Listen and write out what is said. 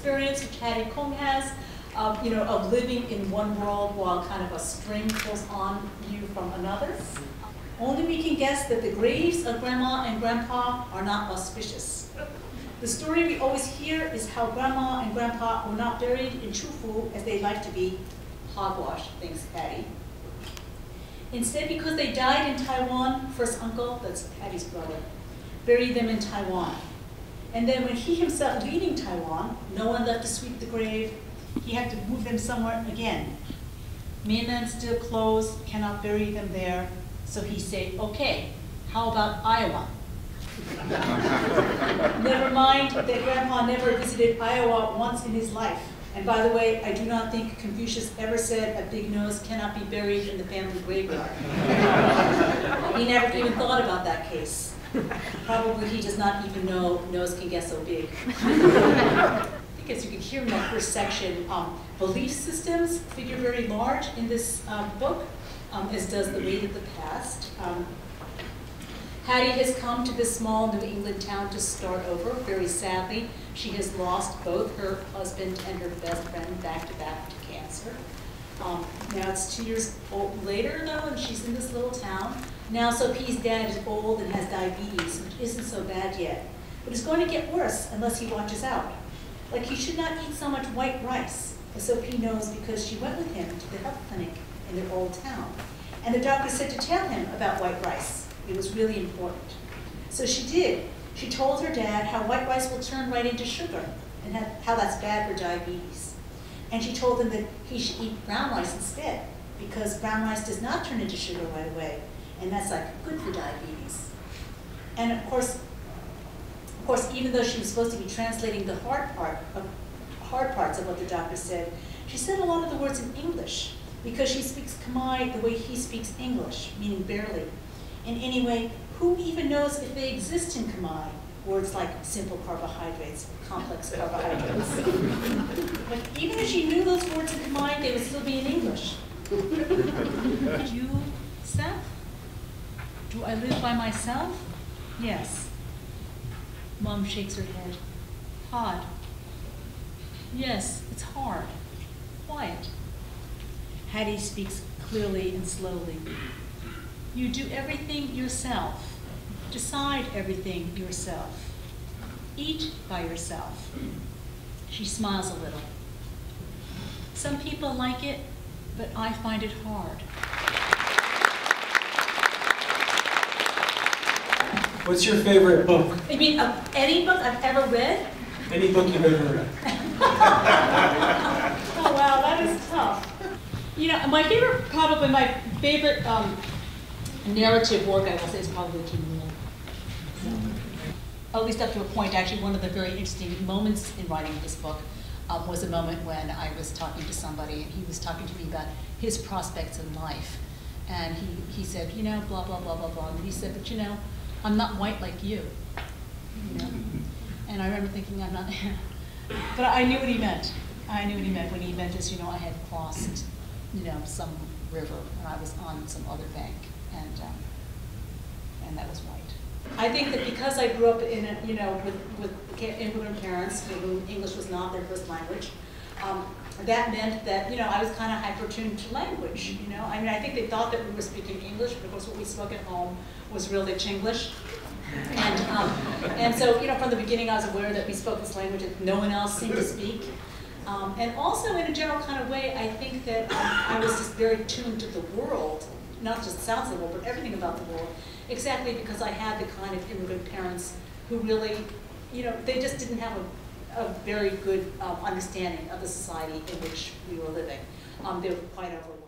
experience which Hattie Kong has, of living in one world while kind of a string pulls on you from another. Only we can guess that the graves of Grandma and Grandpa are not auspicious. The story we always hear is how Grandma and Grandpa were not buried in Chufu as they like to be. Hogwash, thinks Hattie. Instead, because they died in Taiwan, first uncle, that's Hattie's brother, buried them in Taiwan. And then when he himself leaving Taiwan, no one left to sweep the grave, he had to move them somewhere again. Mainland still closed, cannot bury them there, so he said, okay, how about Iowa? Never mind that Grandpa never visited Iowa once in his life. And by the way, I do not think Confucius ever said a big nose cannot be buried in the family graveyard. He never even thought about that case. Probably he does not even know nose can get so big. I think as you can hear in that first section, belief systems figure very large in this book, as does the weight of the past. Hattie has come to this small New England town to start over. Very sadly, she has lost both her husband and her best friend back to cancer. Now it's 2 years later, though, and she's in this little town. Now Sophie's dad is old and has diabetes, which isn't so bad yet. But it's going to get worse unless he watches out. Like, he should not eat so much white rice, as Sophie knows because she went with him to the health clinic in their old town. And the doctor said to tell him about white rice. It was really important. So she did. She told her dad how white rice will turn right into sugar and how that's bad for diabetes. And she told him that he should eat brown rice instead because brown rice does not turn into sugar right away, and that's like good for diabetes. And of course, even though she was supposed to be translating the hard parts of what the doctor said, she said a lot of the words in English because she speaks Khmer the way he speaks English, meaning barely. And anyway, who even knows if they exist in Khmer? Words like simple carbohydrates, complex carbohydrates. But even if she knew those words in Khmer, they would still be in English. You, Seth? Do I live by myself? Yes. Mom shakes her head. Hard. Yes, it's hard. Quiet. Hattie speaks clearly and slowly. You do everything yourself. Decide everything yourself. Eat by yourself. She smiles a little. Some people like it, but I find it hard. What's your favorite book? You mean any book I've ever read? Any book you've ever read. Oh wow, that is tough. You know, my favorite narrative work, I will say, is probably King Lear. So, at least up to a point. Actually, one of the very interesting moments in writing this book was a moment when I was talking to somebody, and he was talking to me about his prospects in life. And he said, you know, blah, blah, blah, blah, blah. And he said, but you know, I'm not white like you. You know? And I remember thinking, I'm not, but I knew what he meant. I knew what he meant when he meant this, you know, I had crossed, you know, some river, and I was on some other bank, and that was white. I think that because I grew up in, you know, with immigrant parents, who English was not their first language, that meant that, you know, I was kind of hyper-tuned to language, you know. I mean, I think they thought that we were speaking English, but of course what we spoke at home was really Chinglish. And so, you know, from the beginning I was aware that we spoke this language that no one else seemed to speak. And also, in a general kind of way, I think that I was just very tuned to the world, not just the sounds of the world, but everything about the world, exactly because I had the kind of immigrant parents who really, you know, they just didn't have a very good understanding of the society in which we were living. They were quite overwhelmed.